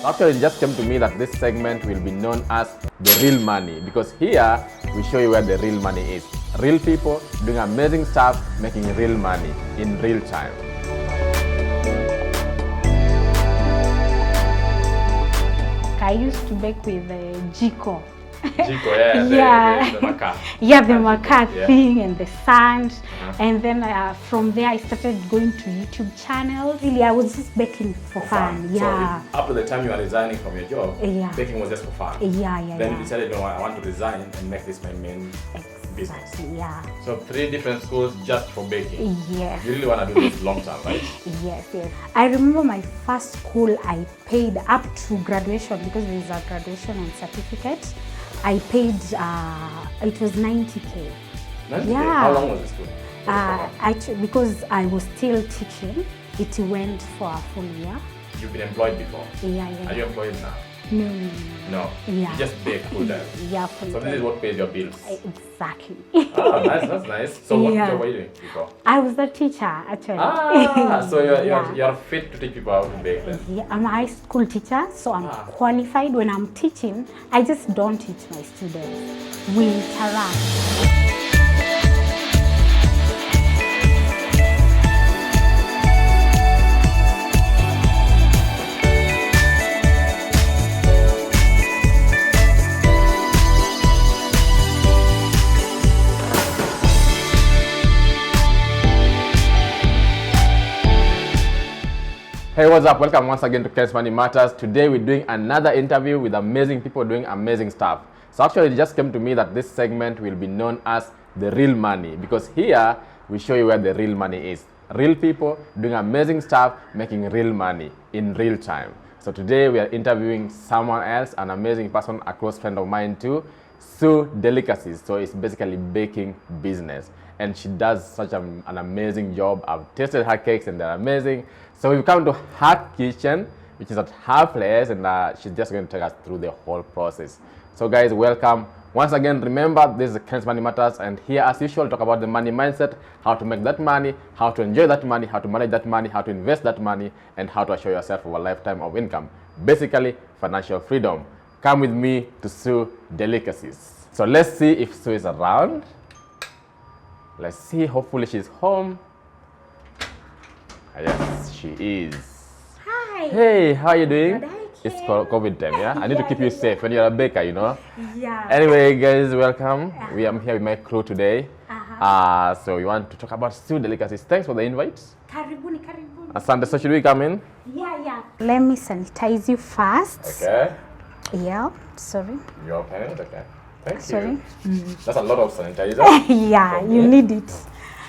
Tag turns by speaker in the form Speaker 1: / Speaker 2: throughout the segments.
Speaker 1: Actually, it just came to me that this segment will be known as the real money, because here we show you where the real money is. Real people doing amazing stuff, making real money in real time.
Speaker 2: I used to bake with Jiko.
Speaker 1: Jiko, yeah,
Speaker 2: yeah.
Speaker 1: the maca.
Speaker 2: Yeah, the maca
Speaker 1: yeah.
Speaker 2: thing and the sand. And then from there I started going to YouTube channels. Really, I was just baking for fun. Yeah.
Speaker 1: So up to the time you are resigning from your job, baking was just for fun. Then you decided, no, I want to resign and make this my main business.
Speaker 2: Yeah.
Speaker 1: So 3 different schools just for baking.
Speaker 2: Yes.
Speaker 1: You really want to do this long term, right?
Speaker 2: Yes. I remember my first school I paid up to graduation, because there is a graduation and certificate. I paid, it was 90K.
Speaker 1: 90K?
Speaker 2: Yeah.
Speaker 1: How long was the school?
Speaker 2: Actually, because I was still teaching, it went for a full year.
Speaker 1: You've been employed before?
Speaker 2: Yeah.
Speaker 1: Are you employed now?
Speaker 2: No.
Speaker 1: Yeah. You just bake full time?
Speaker 2: Yeah, full time.
Speaker 1: So this is what pays your bills?
Speaker 2: Exactly.
Speaker 1: Oh, nice, that's nice. So what job were you doing before?
Speaker 2: I was a teacher, actually.
Speaker 1: So you're fit to teach people how to bake then?
Speaker 2: Yeah, I'm a high school teacher, so I'm qualified. When I'm teaching, I just don't teach my students. We interact.
Speaker 1: Hey, what's up? Welcome once again to Kshs MoneyMatters. Today we're doing another interview with amazing people doing amazing stuff. So actually it just came to me that this segment will be known as the real money, because here we show you where the real money is. Real people doing amazing stuff, making real money in real time. So today we are interviewing someone else, an amazing person, a close friend of mine too, Sue Delicacies. So it's basically baking business, and she does such an amazing job. I've tasted her cakes and they're amazing. So we've come to her kitchen, which is at her place, and she's just going to take us through the whole process. So guys, welcome. Once again, remember, this is Kshs MoneyMatters, and here as usual, talk about the money mindset, how to make that money, how to enjoy that money, how to manage that money, how to invest that money, and how to assure yourself of a lifetime of income. Basically, financial freedom. Come with me to Sue Delicacies. So let's see if Sue is around. Let's see, hopefully she's home. Yes, she is.
Speaker 2: Hi.
Speaker 1: Hey, how are you doing?
Speaker 2: Good,
Speaker 1: it's COVID time, yeah? I need to keep you safe when you're a baker, you know?
Speaker 2: Yeah.
Speaker 1: Anyway, guys, welcome. I'm here with my crew today. So we want to talk about Sue Delicacies. Thanks for the invite.
Speaker 2: Karibuni.
Speaker 1: Asante, so should we come in?
Speaker 2: Yeah. Let me sanitize you first.
Speaker 1: Okay.
Speaker 2: Yeah, sorry.
Speaker 1: You open it? Okay. Thank
Speaker 2: Sorry.
Speaker 1: you. That's a lot of sanitizer.
Speaker 2: Yeah, you need it.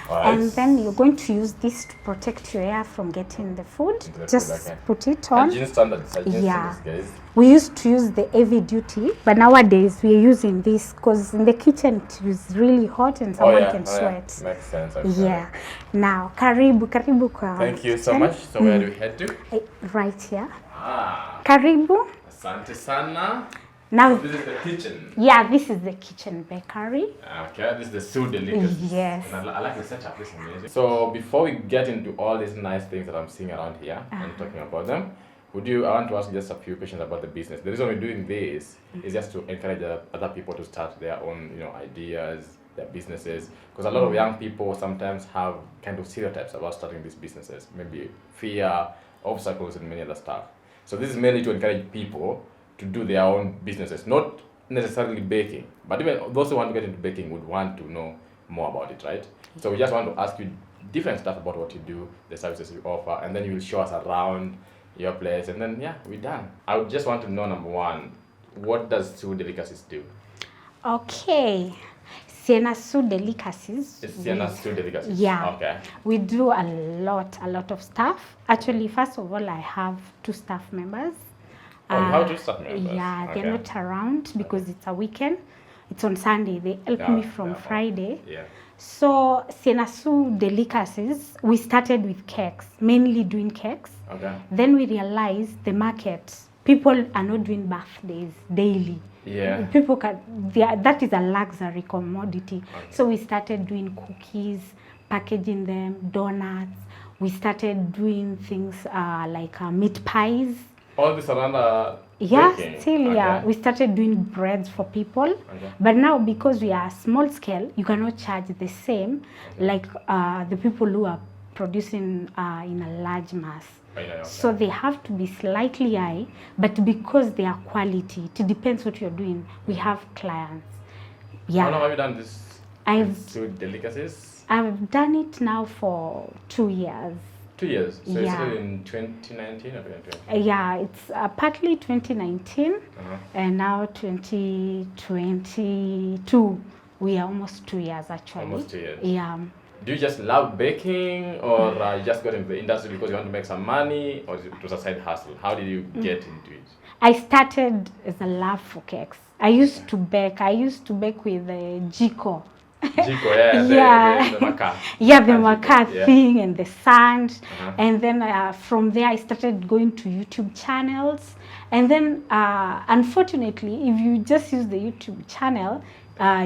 Speaker 1: Right.
Speaker 2: And then you're going to use this to protect your hair from getting the food. Just put it on.
Speaker 1: Hygiene standards,
Speaker 2: Yeah.
Speaker 1: guys.
Speaker 2: We used to use the heavy duty, but nowadays we're using this because in the kitchen it is really hot and someone can sweat.
Speaker 1: Makes sense.
Speaker 2: Yeah. Now, karibu kwa.
Speaker 1: Thank you so much. So where do we head to?
Speaker 2: Right here.
Speaker 1: Karibu.
Speaker 2: Karibu.
Speaker 1: Asante sana.
Speaker 2: Now,
Speaker 1: so this is the kitchen.
Speaker 2: Yeah, this is the kitchen bakery.
Speaker 1: Okay, this is the Sue Delicacies.
Speaker 2: Yes.
Speaker 1: And I like the setup, this is amazing. So before we get into all these nice things that I'm seeing around here and talking about them, I want to ask just a few questions about the business. The reason we're doing this is just to encourage other people to start their own, ideas, their businesses. Because a lot of young people sometimes have kind of stereotypes about starting these businesses, maybe fear, obstacles, and many other stuff. So this is mainly to encourage people to do their own businesses, not necessarily baking, but even those who want to get into baking would want to know more about it, right? So we just want to ask you different stuff about what you do, the services you offer, and then you will show us around your place, and then we're done. I would just want to know, number one, what does Sue Delicacies do?
Speaker 2: Okay. Sue Delicacies.
Speaker 1: It's Sue Delicacies.
Speaker 2: Yeah.
Speaker 1: Okay.
Speaker 2: We do a lot of stuff. Actually, first of all, I have 2 staff members.
Speaker 1: You have 2 staff members?
Speaker 2: Yeah, they're not around because it's a weekend. It's on Sunday. They help me from Friday.
Speaker 1: Yeah.
Speaker 2: So, Sue Delicacies, we started with cakes, mainly doing cakes.
Speaker 1: Okay.
Speaker 2: Then we realized the market, people are not doing birthdays daily.
Speaker 1: Yeah.
Speaker 2: People that is a luxury commodity. Okay. So we started doing cookies, packaging them, donuts. We started doing things like meat pies.
Speaker 1: All this around
Speaker 2: Yeah,
Speaker 1: baking?
Speaker 2: still,
Speaker 1: Okay.
Speaker 2: yeah. We started doing breads for people.
Speaker 1: Okay.
Speaker 2: But now, because we are small scale, you cannot charge the same like the people who are producing in a large mass.
Speaker 1: Okay.
Speaker 2: So they have to be slightly high, but because they are quality, it depends what you're doing. We have clients. Yeah.
Speaker 1: How long have you done this? Sue Delicacies?
Speaker 2: I've done it now for 2 years. 2
Speaker 1: years. So
Speaker 2: yeah.
Speaker 1: You started in 2019 or 2020?
Speaker 2: Yeah, it's partly 2019 and now 2022. We are almost 2 years actually.
Speaker 1: Almost 2 years.
Speaker 2: Yeah.
Speaker 1: Do you just love baking, or you just got into the industry because you want to make some money, or it was a side hustle? How did you get into it?
Speaker 2: I started as a love for cakes. I used to bake. I used to bake with the Jiko.
Speaker 1: Jiko, yeah, the maca.
Speaker 2: Yeah, the maca thing and the sand. And then from there, I started going to YouTube channels. And then, unfortunately, if you just use the YouTube channel,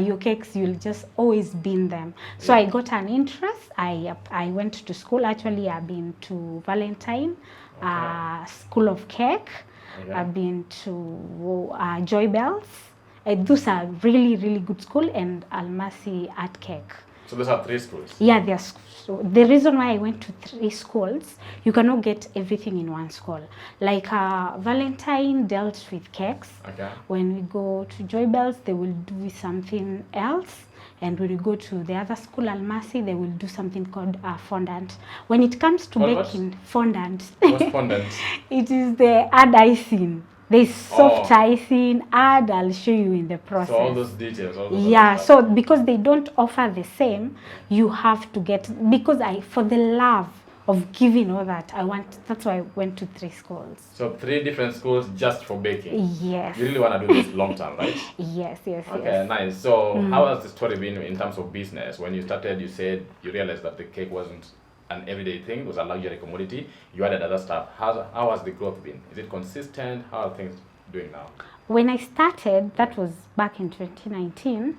Speaker 2: your cakes, you'll just always bin them. So I got an interest. I went to school. Actually, I've been to Valentine School of Cake. I've been to Joy Bells. Those are really, really good school, and Almasi Art Cake.
Speaker 1: So those are 3 schools?
Speaker 2: Yeah, the reason why I went to 3 schools, you cannot get everything in one school. Like Valentine dealt with cakes. Okay. When we go to Joy Bells, they will do something else. And when we go to the other school, Almasi, they will do something called fondant. When it comes to baking, fondant.
Speaker 1: What's fondant?
Speaker 2: It is the add icing. There's soft icing, I'll show you in the process.
Speaker 1: So all those details.
Speaker 2: So because they don't offer the same, you have to get, because for the love of giving all that, that's why I went to 3 schools.
Speaker 1: So 3 different schools just for baking?
Speaker 2: Yes.
Speaker 1: You really want to do this long term, right?
Speaker 2: Yes.
Speaker 1: Okay, nice. So how has the story been in terms of business? When you started, you said you realized that the cake wasn't an everyday thing, it was a luxury commodity. You added other stuff. How has the growth been? Is it consistent? How are things doing now?
Speaker 2: When I started, that was back in 2019,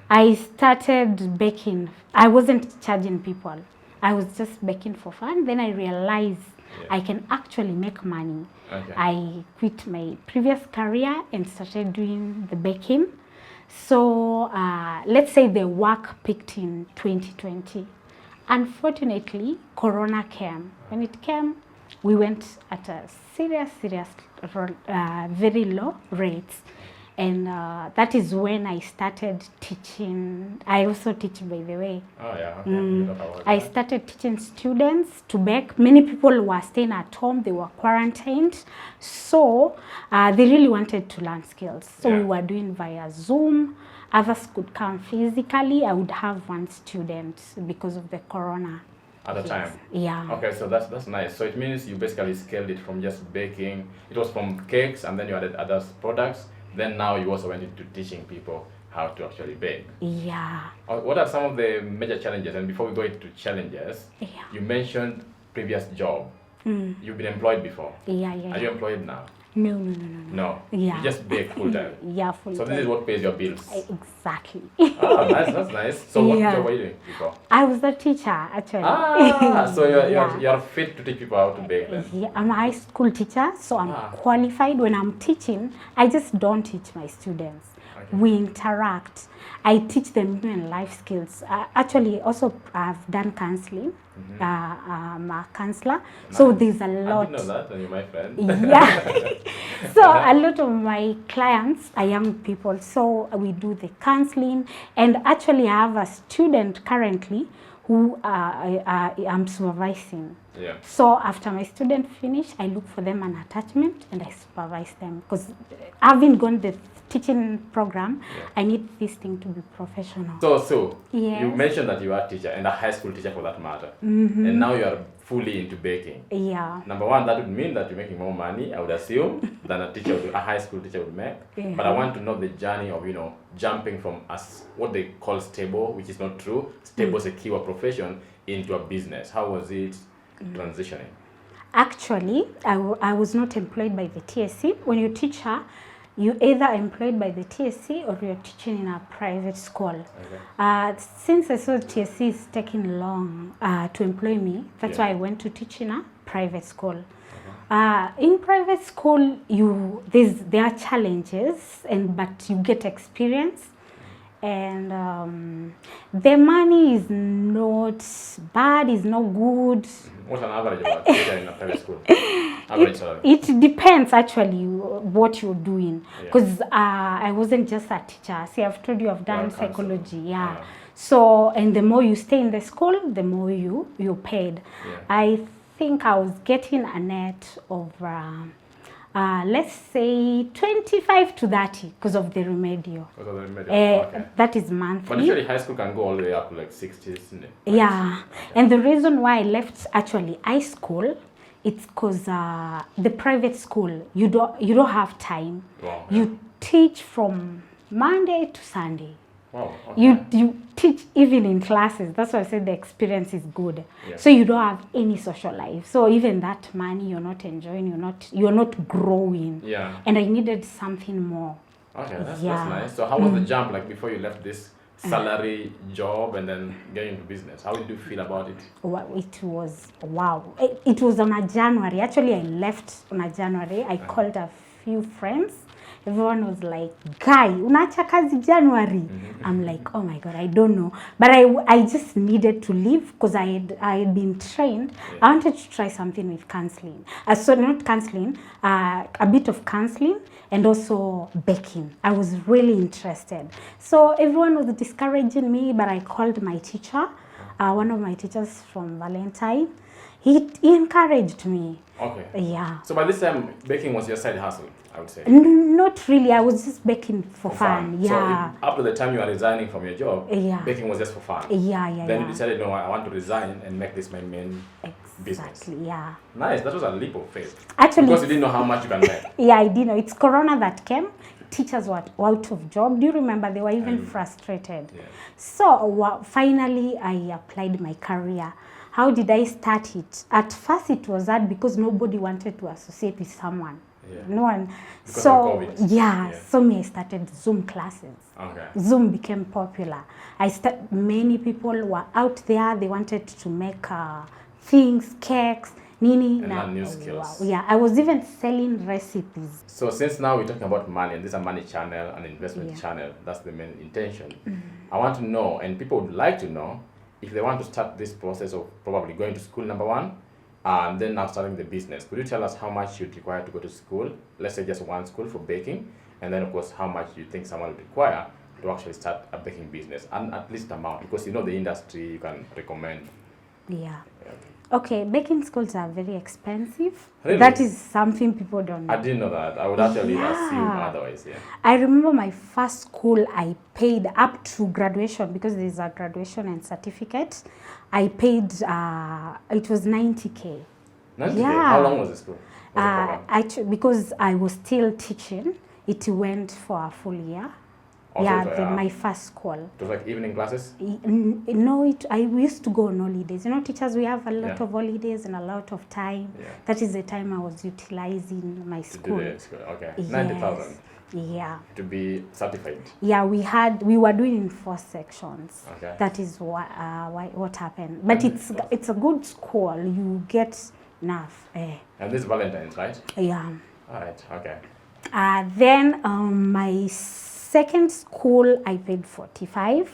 Speaker 2: I started baking. I wasn't charging people. I was just baking for fun. Then I realized I can actually make money. Okay. I quit my previous career and started doing the baking. So let's say the work peaked in 2020. Unfortunately, Corona came. When it came, we went at a serious, very low rates. And that is when I started teaching. I also teach, by the way.
Speaker 1: Oh, yeah. Okay.
Speaker 2: I started teaching students to bake. Many people were staying at home. They were quarantined. So they really wanted to learn skills. So we were doing via Zoom. Others could come physically. I would have 1 student because of the Corona.
Speaker 1: At the time?
Speaker 2: Yeah.
Speaker 1: Okay, so that's nice. So it means you basically scaled it from just baking. It was from cakes, and then you added other products. Then now you also went into teaching people how to actually bake.
Speaker 2: Yeah.
Speaker 1: What are some of the major challenges? And before we go into challenges, you mentioned previous job. You've been employed before.
Speaker 2: Yeah.
Speaker 1: Are you employed now?
Speaker 2: No.
Speaker 1: Yeah. You just bake full time.
Speaker 2: Yeah, full time.
Speaker 1: So this is what pays your bills.
Speaker 2: Exactly.
Speaker 1: Oh, nice. That's nice. So what job were you doing before?
Speaker 2: I was a teacher, actually.
Speaker 1: So you're fit to teach people how to bake then?
Speaker 2: Yeah, I'm a high school teacher, so I'm qualified. When I'm teaching, I just don't teach my students. Okay. We interact. I teach them even life skills. Actually, also I've done counseling. I'm a counselor. Nice. So there's a lot.
Speaker 1: I didn't know that, and you're my friend.
Speaker 2: Yeah. So a lot of my clients are young people. So we do the counseling. And actually I have a student currently who I'm supervising. Yeah. So after my student finish, I look for them an attachment and I supervise them. Because having gone the teaching program, I need this thing to be professional.
Speaker 1: So you mentioned that you are a teacher and a high school teacher for that matter. And now you are fully into baking. Yeah. Number one, that would mean that you're making more money, I would assume, than a high school teacher would make. Yeah. But I want to know the journey of, jumping from what they call stable, which is not true. Stable is a keyword profession, into a business. How was it transitioning? Actually,
Speaker 2: I was not employed by the TSC. When you're a teacher, you're either employed by the TSC or you're teaching in a private school. Okay. Since I saw TSC is taking long to employ me, that's why I went to teach in a private school. In private school, there are challenges, but you get experience, and the money is not bad, is not good.
Speaker 1: What's an average about teacher in a private school? Average salary.
Speaker 2: It depends actually what you're doing, because I wasn't just a teacher. See, I've told you I've done psychology, yeah. So, and the more you stay in the school, the more you're paid. I think I was getting a net of let's say 25 to 30 because of the remedial. Because of the remedial. Okay. That is monthly.
Speaker 1: But usually high school can go all the way up to like 60, isn't it?
Speaker 2: Yeah. Okay. And the reason why I left actually high school, it's because the private school, you don't have time.
Speaker 1: Wow,
Speaker 2: you teach from Monday to Sunday.
Speaker 1: Wow, okay.
Speaker 2: You teach even in classes. That's why I said the experience is good. So you don't have any social life. So even that money you're not enjoying, you're not growing.
Speaker 1: Yeah.
Speaker 2: And I needed something more.
Speaker 1: Okay, that's nice. So how was the jump like before you left this salary job and then getting into business? How did you feel about it?
Speaker 2: Well, it was wow. It was on a January. Actually, I left on a January. I called a few friends. Everyone was like, "Guy, unacha kazi January." I'm like, "Oh my God, I don't know." But I just needed to leave because I had been trained. I wanted to try something with counseling. So not counseling, a bit of counseling and also baking. I was really interested. So everyone was discouraging me, but I called my teacher, one of my teachers from Valentine. He encouraged me.
Speaker 1: Okay.
Speaker 2: Yeah.
Speaker 1: So by this time, baking was your side hustle, I would say?
Speaker 2: Not really. I was just baking for fun. Yeah.
Speaker 1: So up to the time you are resigning from your job, baking was just for fun?
Speaker 2: Yeah.
Speaker 1: Then you decided, no, I want to resign and make this my main business.
Speaker 2: Exactly, yeah.
Speaker 1: Nice. That was a leap of faith.
Speaker 2: Actually,
Speaker 1: because you didn't know how much you can make.
Speaker 2: Yeah, I didn't know. It's Corona that came. Teachers were out of job. Do you remember? They were even frustrated. Yeah. So finally, I applied my career. How did I start it? At first, it was hard because nobody wanted to associate with someone. Yeah. No one.
Speaker 1: Because
Speaker 2: so
Speaker 1: of COVID.
Speaker 2: Yeah, so I started Zoom classes.
Speaker 1: Okay.
Speaker 2: Zoom became popular. Many people were out there. They wanted to make things, cakes, nini.
Speaker 1: And learn new skills.
Speaker 2: Wow. Yeah, I was even selling recipes.
Speaker 1: So since now we're talking about money, and this is a money channel, an investment channel, that's the main intention. I want to know, and people would like to know, if they want to start this process of probably going to school, number one, and then now starting the business, could you tell us how much you'd require to go to school? Let's say just one school for baking, and then of course how much you think someone would require to actually start a baking business, and at least amount, because you know the industry you can recommend.
Speaker 2: Yeah. Okay, baking schools are very expensive.
Speaker 1: Really?
Speaker 2: That is something people don't know.
Speaker 1: I didn't know that. I would actually assume otherwise,
Speaker 2: I remember my first school, I paid up to graduation, because there's a graduation and certificate. I paid, it was 90K.
Speaker 1: 90K?
Speaker 2: Yeah.
Speaker 1: How long was the school?
Speaker 2: Because I was still teaching, it went for a full year. My first school.
Speaker 1: It was like evening classes?
Speaker 2: No, I used to go on holidays. You know, teachers, we have a lot of holidays and a lot of time. Yeah. That is the time I was utilizing my school.
Speaker 1: To do the school. Okay. Yes. 90,000.
Speaker 2: Yeah.
Speaker 1: To be certified.
Speaker 2: Yeah, we were doing in 4 sections.
Speaker 1: Okay.
Speaker 2: That is what happened. But it's a good school. You get enough.
Speaker 1: And this Valentine's, right?
Speaker 2: Yeah.
Speaker 1: All right. Okay.
Speaker 2: Then my second school, I paid 45,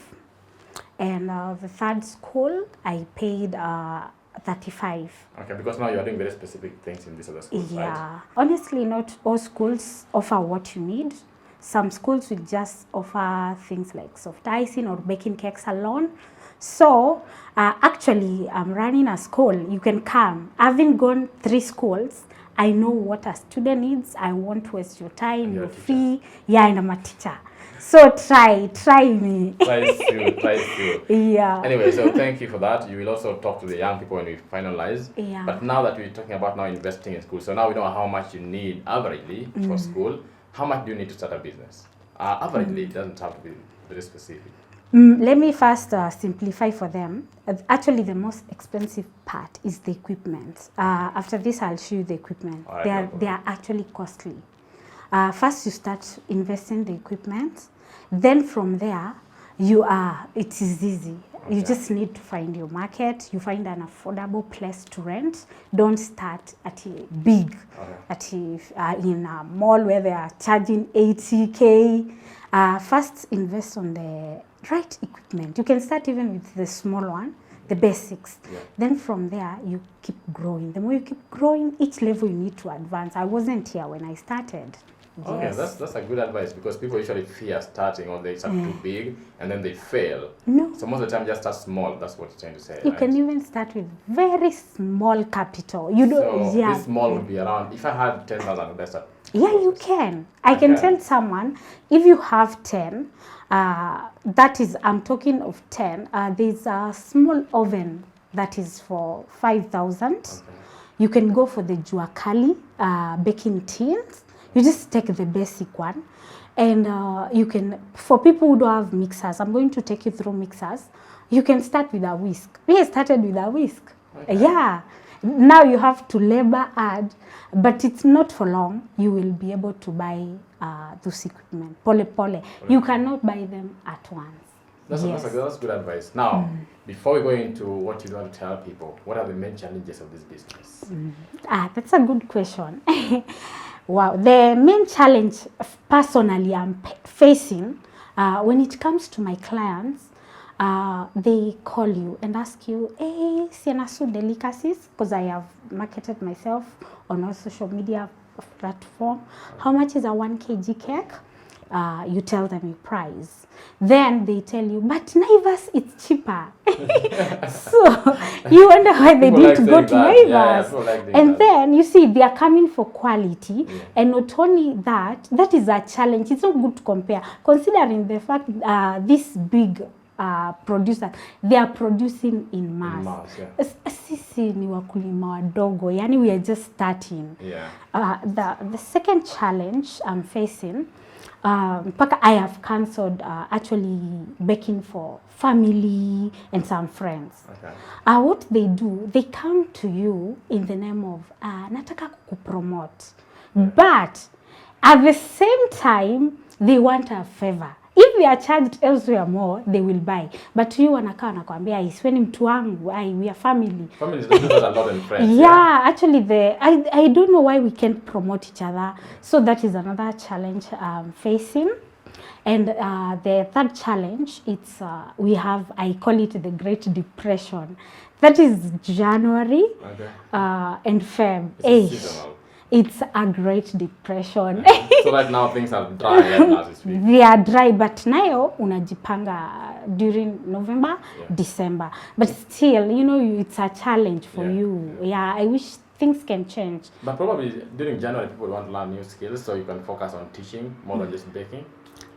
Speaker 2: and the third school, I paid 35.
Speaker 1: Okay, because now you are doing very specific things in these other schools, right?
Speaker 2: Honestly, not all schools offer what you need. Some schools will just offer things like soft icing or baking cakes alone. So, actually, I'm running a school. You can come. Having gone 3 schools, I know what a student needs. I won't waste your time, your fee. Yeah, and I'm a teacher. So try me.
Speaker 1: Try Sue.
Speaker 2: Yeah.
Speaker 1: Anyway, so thank you for that. You will also talk to the young people when we finalize.
Speaker 2: Yeah.
Speaker 1: But now that we're talking about now investing in school, so now we know how much you need averagely for school. How much do you need to start a business? Averagely, it doesn't have to be very specific.
Speaker 2: Let me first simplify for them. Actually, the most expensive part is the equipment. After this, I'll show you the equipment. They are actually costly. First, you start investing the equipment. Then from there, it is easy. You just need to find your market. You find an affordable place to rent. Don't start at a big, in a mall where they are charging 80K. First, invest on the right equipment. You can start even with the small one, the basics. Yeah. Then from there, you keep growing. The more you keep growing, each level you need to advance. I wasn't here when I started.
Speaker 1: Okay, yes. That's a good advice, because people usually fear starting, or they start too big and then they fail.
Speaker 2: No.
Speaker 1: So most of the time, just start small. That's what you're trying to say.
Speaker 2: You can even start with very small capital. You don't.
Speaker 1: So this small would be around. If I had 10,000, that's a.
Speaker 2: Yeah, you can. I can tell someone, if you have 10, that is, I'm talking of 10. There's a small oven that is for 5,000. Okay. You can go for the juakali baking tins. You just take the basic one, and you can, for people who don't have mixers, I'm going to take you through mixers. You can start with a whisk. We started with a whisk. Okay. Yeah. Now you have to labor add, but it's not for long. You will be able to buy those equipment. Pole. You cannot buy them at once.
Speaker 1: That's good advice. Now, before we go into what you want to tell people, what are the main challenges of this business?
Speaker 2: That's a good question. Wow, the main challenge personally I'm facing when it comes to my clients, they call you and ask you, hey, Sue Delicacies, because I have marketed myself on all social media platform. How much is a 1 kg cake? You tell them your price. Then they tell you, but Naivas, it's cheaper. So you wonder why they didn't go to Naivas. And then you see they are coming for quality. Yeah. And not only that, that is a challenge. It's not good to compare, considering the fact this big producer, they are producing in mass. Sisi ni wakulima wadogo, yani we are just starting. Yeah. The second challenge I'm facing, I have cancelled actually baking for family and some friends. Okay. What they do, they come to you in the name of nataka kupromote, but at the same time they want a favor. If they are charged elsewhere more, they will buy. But you wanakaa wanakwambia, isweni mtu wangu, we are family. Families do that a lot in friends. Yeah, actually, I don't know why we can't promote each other. So that is another challenge facing. And the third challenge, it's I call it the Great Depression. That is January and Feb. It's seasonal. It's a Great Depression.
Speaker 1: So right now things are dry as we speak.
Speaker 2: They are dry, but now unajipanga during November, December. But still, it's a challenge for you. Yeah, I wish things can change.
Speaker 1: But probably during January, people want to learn new skills, so you can focus on teaching more than just baking.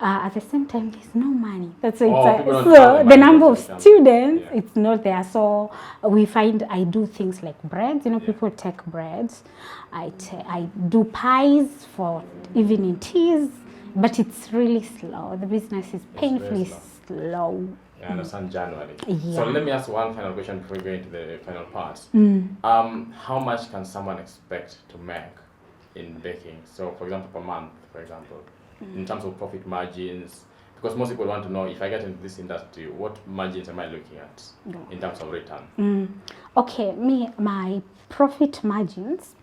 Speaker 2: At the same time, there's no money. That's why so the number of students, it's not there. So we find I do things like breads. People take breads. I do pies for evening teas, but it's really slow. The business is painfully slow.
Speaker 1: I understand January. Yeah. So let me ask one final question before we go into the final part. How much can someone expect to make in baking? So for example, per month, for example. In terms of profit margins, because most people want to know, if I get into this industry, what margins am I looking at in terms of return?
Speaker 2: Okay, my profit margins,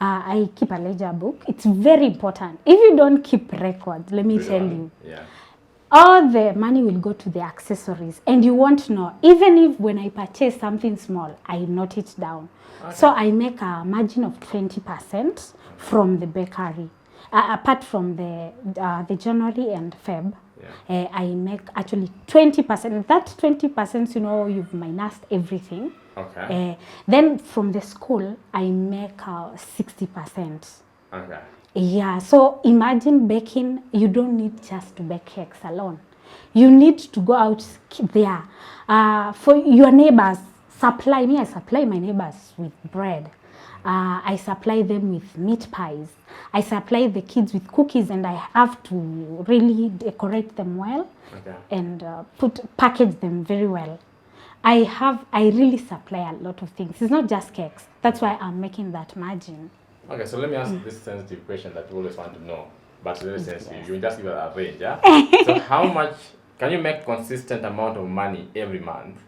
Speaker 2: I keep a ledger book. It's very important. If you don't keep records, let me tell you, all the money will go to the accessories, and you won't know. Even if when I purchase something small, I note it down. Okay. So I make a margin of 20% from the bakery. Apart from the January and Feb, I make actually 20%. That 20%, you've minused everything. Okay. Then from the school, I make 60%. Okay. Yeah. So imagine baking. You don't need just to bake cakes alone. You need to go out there for your neighbors. I supply my neighbors with bread. I supply them with meat pies. I supply the kids with cookies, and I have to really decorate them well and package them very well. I really supply a lot of things. It's not just cakes. That's why I'm making that margin.
Speaker 1: Okay, so let me ask this sensitive question that you always want to know, but it's very sensitive. You just give a range, yeah? So how much can you make consistent amount of money every month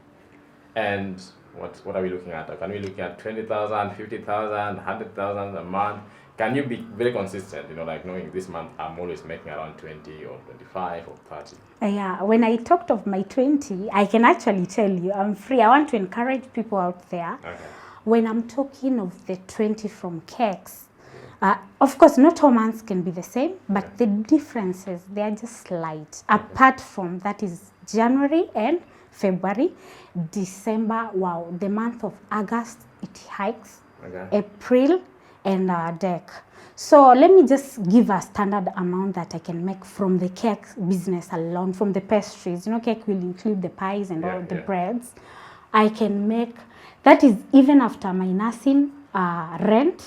Speaker 1: And what are we looking at? Can we look at 20,000, 50,000, 100,000 a month? Can you be very consistent, like knowing this month I'm always making around 20 or 25 or 30?
Speaker 2: Yeah, when I talked of my 20, I can actually tell you I'm free. I want to encourage people out there.
Speaker 1: Okay.
Speaker 2: When I'm talking of the 20 from Kshs, of course, not all months can be the same, but the differences, they are just slight. Apart from that is January and February. December, wow, the month of August, it hikes.
Speaker 1: Okay.
Speaker 2: April and DEC. So let me just give a standard amount that I can make from the cake business alone, from the pastries. Cake will include the pies and all the breads. I can make, that is even after minusing rent,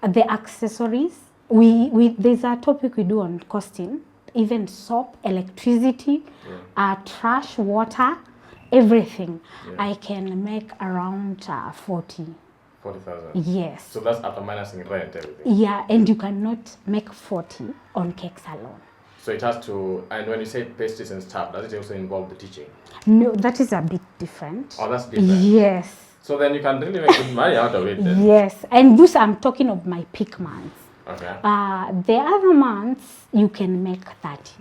Speaker 2: the accessories. There's a topic we do on costing, even soap, electricity, trash, water, everything. I can make around 40,000. Yes.
Speaker 1: So that's after minusing rent, everything.
Speaker 2: Yeah, and you cannot make 40 on cakes alone.
Speaker 1: So it has to, and when you say pastries and stuff, does it also involve the teaching?
Speaker 2: No, that is a bit different.
Speaker 1: Oh, that's different.
Speaker 2: Yes.
Speaker 1: So then you can really make good money out of it then.
Speaker 2: Yes, and this I'm talking of my peak months.
Speaker 1: Okay.
Speaker 2: The other months you can make 30.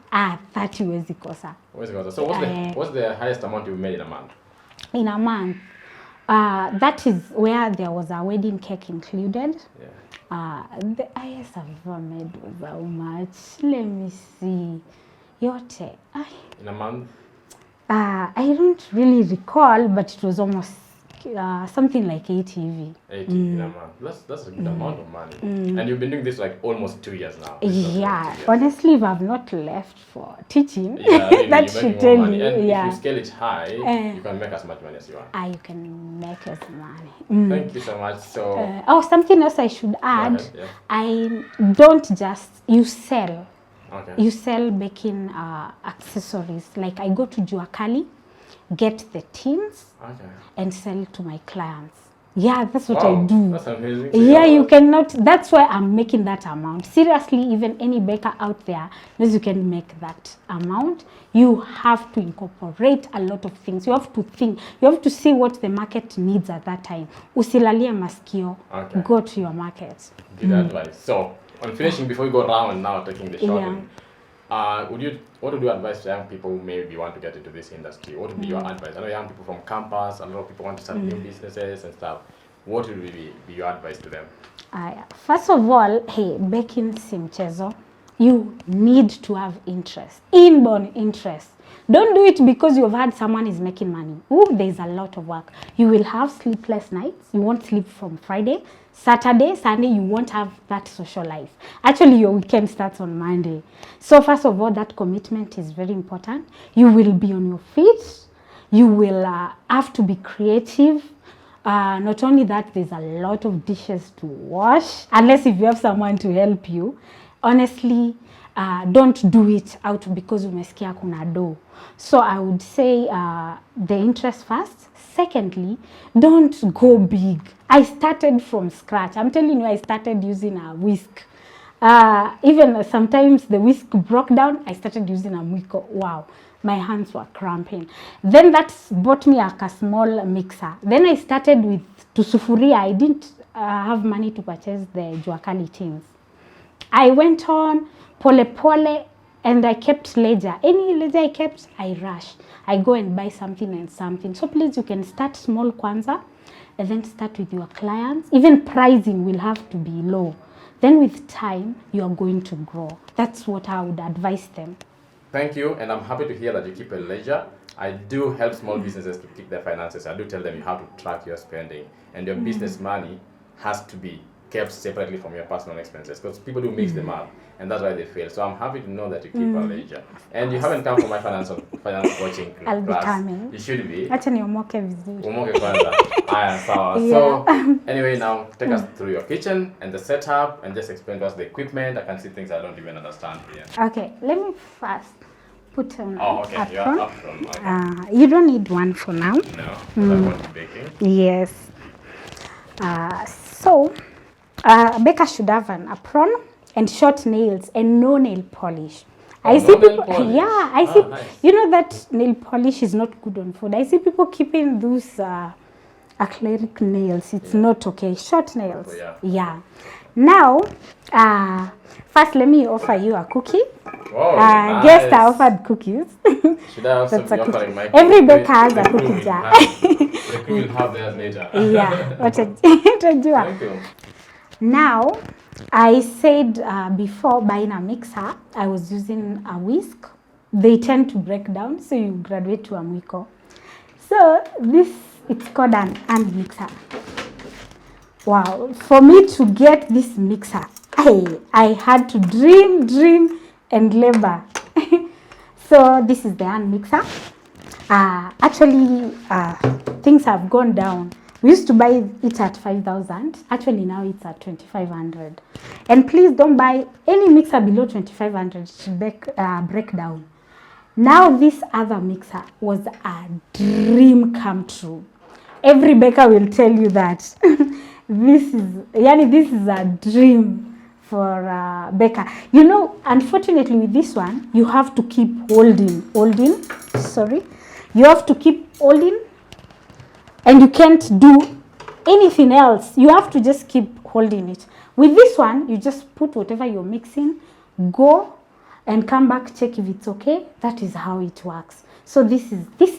Speaker 2: 30 huwezi kosa.
Speaker 1: So what's the highest amount you've made in a month?
Speaker 2: In a month, that is where there was a wedding cake included. The highest I've ever made was how much? Let me see. Yote.
Speaker 1: In a month?
Speaker 2: I don't really recall, but it was almost something like 80 EV.
Speaker 1: 80 in a month. That's a good amount of money. And you've been doing this like almost 2 years now.
Speaker 2: Yeah, honestly, if I've not left for teaching,
Speaker 1: really,
Speaker 2: that should tell you.
Speaker 1: And if you scale it high, you can make as much money as you want.
Speaker 2: You can make as money.
Speaker 1: Thank you so much. So
Speaker 2: something else I should add.
Speaker 1: Ahead, yeah.
Speaker 2: I don't just, you sell.
Speaker 1: Okay.
Speaker 2: You sell baking accessories. Like I go to Juakali, get the tins, and sell to my clients. Yeah, that's what I do.
Speaker 1: That's amazing.
Speaker 2: Yeah, you cannot, that's why I'm making that amount. Seriously, even any baker out there knows you can make that amount. You have to incorporate a lot of things. You have to think, you have to see what the market needs at that time. Usilalie maskio, go to your market.
Speaker 1: Good advice. So, on finishing, before we go around now taking the shopping, what would you advise to young people who maybe want to get into this industry? What would be your advice? I know young people from campus, a lot of people want to start new businesses and stuff. What would be your advice to them?
Speaker 2: First of all, baking si mchezo. You need to have interest, inborn interest. Don't do it because you've heard someone is making money. There's a lot of work. You will have sleepless nights. You won't sleep from Friday. Saturday, Sunday, you won't have that social life. Actually, your weekend starts on Monday. So first of all, that commitment is very important. You will be on your feet. You will have to be creative. Not only that, there's a lot of dishes to wash. Unless if you have someone to help you. Honestly, don't do it out because umesikia kuna do. So I would say the interest first. Secondly, don't go big. I started from scratch. I'm telling you, I started using a whisk. Even sometimes the whisk broke down, I started using a mwiko. Wow, my hands were cramping. Then that bought me a small mixer. Then I started with tusufuria. I didn't have money to purchase the Juakali tins. I went on pole pole and I kept ledger. Any ledger I kept, I rush. I go and buy something and something. So please, you can start small kwanza and then start with your clients. Even pricing will have to be low. Then with time, you are going to grow. That's what I would advise them.
Speaker 1: Thank you, and I'm happy to hear that you keep a ledger. I do help small businesses to keep their finances. I do tell them you have to track your spending, and your business money has to be kept separately from your personal expenses because people do mix them up, and that's why they fail. So I'm happy to know that you keep a ledger. And you haven't come for my finance coaching class.
Speaker 2: I'll be coming.
Speaker 1: You should be.
Speaker 2: Acha niomoke vizuri.
Speaker 1: Umoke kwanza. Aya, sawa. So anyway, now take us through your kitchen and the setup and just explain to us the equipment. I can see things I don't even understand here.
Speaker 2: Okay, let me first put on
Speaker 1: okay. You are apron. Okay.
Speaker 2: You don't need one for now.
Speaker 1: No, because I want to baking.
Speaker 2: Yes. So, a baker should have an apron and short nails and no nail polish. I see people,
Speaker 1: polish.
Speaker 2: I see,
Speaker 1: Nice.
Speaker 2: you know that nail polish is not good on food. I see people keeping those acrylic nails. It's not okay. Short nails. Yeah. Now, first let me offer you a cookie.
Speaker 1: Wow, nice.
Speaker 2: Guest offered cookies.
Speaker 1: Should I also
Speaker 2: That's
Speaker 1: be
Speaker 2: a cookie.
Speaker 1: offering my
Speaker 2: Every
Speaker 1: cookie?
Speaker 2: baker has a
Speaker 1: The crew
Speaker 2: cookie
Speaker 1: will
Speaker 2: jar.
Speaker 1: have- The crew will have theirs later.
Speaker 2: Yeah.
Speaker 1: Thank you.
Speaker 2: Now, I said before buying a mixer, I was using a whisk. They tend to break down, so you graduate to a mwiko. So this, it's called an hand mixer. Wow, for me to get this mixer, I had to dream and labor. So this is the hand mixer. Actually, things have gone down. We used to buy it at 5,000. Actually, now it's at 2,500. And please don't buy any mixer below 2,500. It should break down. Now this other mixer was a dream come true. Every baker will tell you that. This is a dream for a baker. You know, unfortunately with this one, you have to keep holding. Sorry. You have to keep holding. And you can't do anything else. You have to just keep holding it. With this one, you just put whatever you're mixing, go and come back, check if it's okay. That is how it works. So this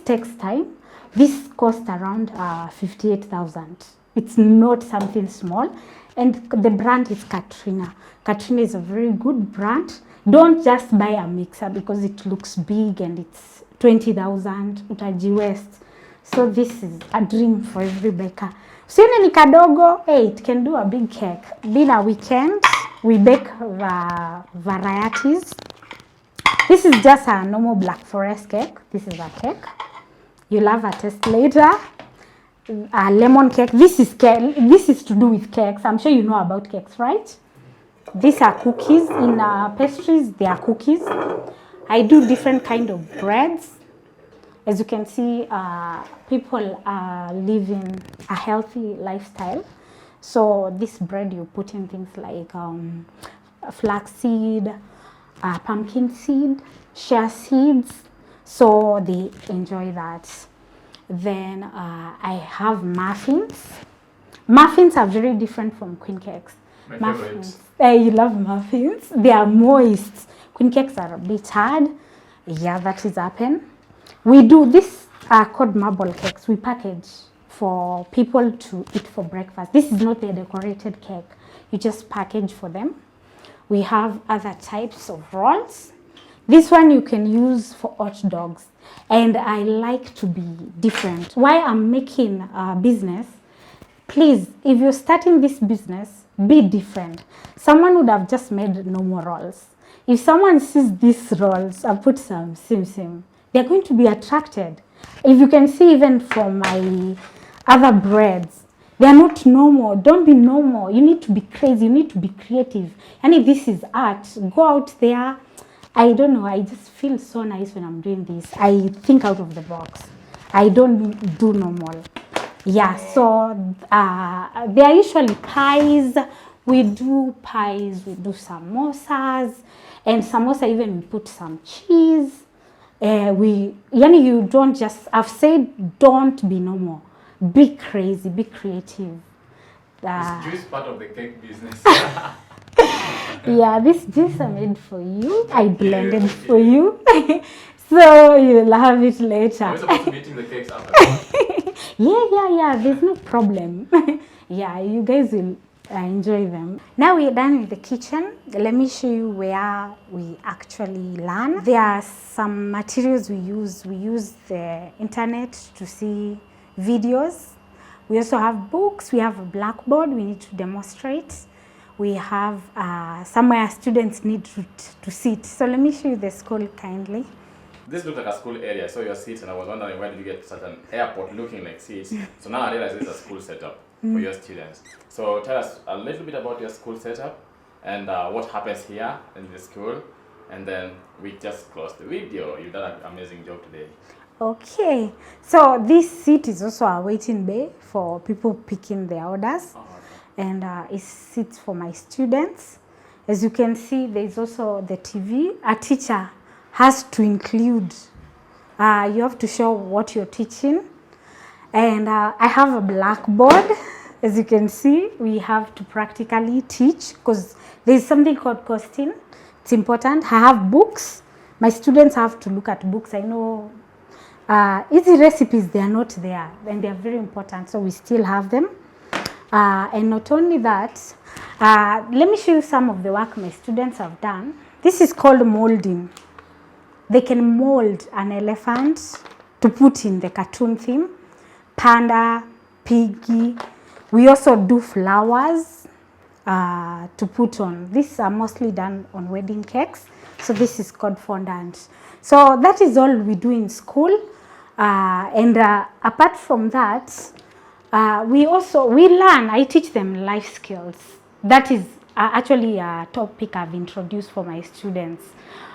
Speaker 2: takes time. This costs around 58,000. It's not something small. And the brand is Katrina. Katrina is a very good brand. Don't just buy a mixer because it looks big and it's 20,000 utaji west. So this is a dream for every baker. Usione ni kadogo, it can do a big cake. Being a weekend, we bake varieties. This is just a normal Black Forest cake. This is a cake. You'll have a taste later. A lemon cake. This is to do with cakes. I'm sure you know about cakes, right? These are cookies. In pastries, they are cookies. I do different kind of breads. As you can see, people are living a healthy lifestyle. So this bread, you put in things like flaxseed, pumpkin seed, shea seeds. So they enjoy that. Then I have muffins. Muffins are very different from queen cakes.
Speaker 1: My favorite.
Speaker 2: You love muffins. They are moist. Queen cakes are a bit hard. Yeah, that is happen. We do this called marble cakes. We package for people to eat for breakfast. This is not a decorated cake. You just package for them. We have other types of rolls. This one you can use for hot dogs. And I like to be different. Why I'm making a business, please, if you're starting this business, be different. Someone would have just made normal rolls. If someone sees these rolls, I put some sim, they're going to be attracted. If you can see even from my other breads, they are not normal. Don't be normal. You need to be crazy. You need to be creative. And if this is art, go out there. I don't know. I just feel so nice when I'm doing this. I think out of the box. I don't do normal. Yeah, so they are usually pies. We do pies. We do samosas. And samosa even we put some cheese. You don't just, I've said don't be normal. Be crazy, be creative.
Speaker 1: Is juice part of the cake business?
Speaker 2: Yeah, this juice I made for you. I blended for you. So you'll have it later.
Speaker 1: Are we supposed to be eating the cakes after?
Speaker 2: Yeah, there's no problem. Yeah, you guys will enjoy them. Now we're done with the kitchen. Let me show you where we actually learn. There are some materials we use. We use the internet to see videos. We also have books. We have a blackboard. We need to demonstrate. We have somewhere students need to sit. So let me show you the school kindly.
Speaker 1: This looks like a school area. So your seats, and I was wondering where did you get such an airport looking like seats? So now I realize it's a school setup for your students. So tell us a little bit about your school setup and what happens here in the school. And then we just close the video. You've done an amazing job today.
Speaker 2: Okay, so this seat is also a waiting bay for people picking their orders.
Speaker 1: Oh, okay.
Speaker 2: And it sits for my students. As you can see, there's also the TV. A teacher has to include, you have to show what you're teaching. And I have a blackboard. As you can see, we have to practically teach because there's something called costing. It's important. I have books. My students have to look at books. I know easy recipes, they are not there and they are very important. So we still have them. And not only that, let me show you some of the work my students have done. This is called molding. They can mold an elephant to put in the cartoon theme. Panda, piggy. We also do flowers to put on. These are mostly done on wedding cakes. So this is called fondant. So that is all we do in school. And apart from that, we learn. I teach them life skills. That is actually a topic I've introduced for my students.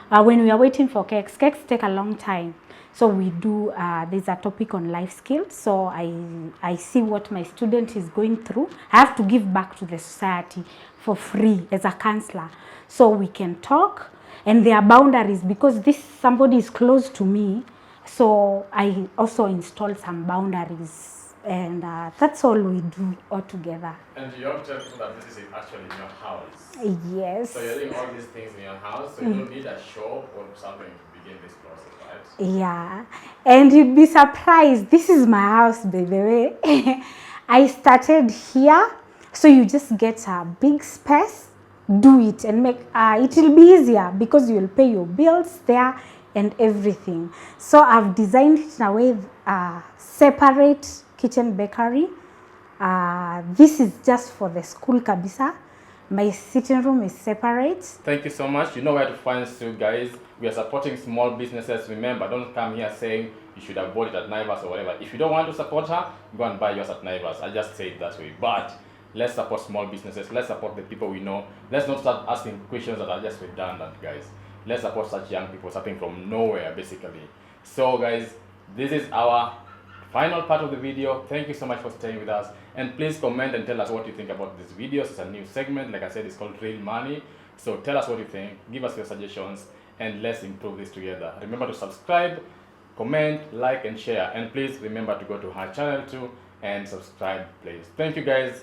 Speaker 2: When we are waiting for cakes take a long time. So we do, there's a topic on life skills. So I see what my student is going through. I have to give back to the society for free as a counselor. So we can talk, and there are boundaries because somebody is close to me. So I also install some boundaries. And that's all we do all together.
Speaker 1: And you have to tell people that this is actually in your house.
Speaker 2: Yes.
Speaker 1: So you're doing all these things in your house, so you don't need a shop or something to begin this process, right?
Speaker 2: Yeah. And you'd be surprised. This is my house, by the way. I started here. So you just get a big space, do it, and make it will be easier because you'll pay your bills there and everything. So I've designed it in a way separate kitchen bakery. This is just for the school kabisa. My sitting room is separate.
Speaker 1: Thank you so much. You know where to find Sue, guys. We are supporting small businesses. Remember, don't come here saying you should have bought it at Naivas or whatever. If you don't want to support her, go and buy yours at Naivas. I just say it that way. But let's support small businesses. Let's support the people we know. Let's not start asking questions that are just redundant, guys. Let's support such young people starting from nowhere, basically. So, guys, this is our final part of the video. Thank you so much for staying with us, and please comment and tell us what you think about this video. It's a new segment, like I said, it's called Real Money. So tell us what you think, give us your suggestions, and let's improve this together. Remember to subscribe, comment, like, and share, and please remember to go to her channel too and subscribe, please. Thank you, guys.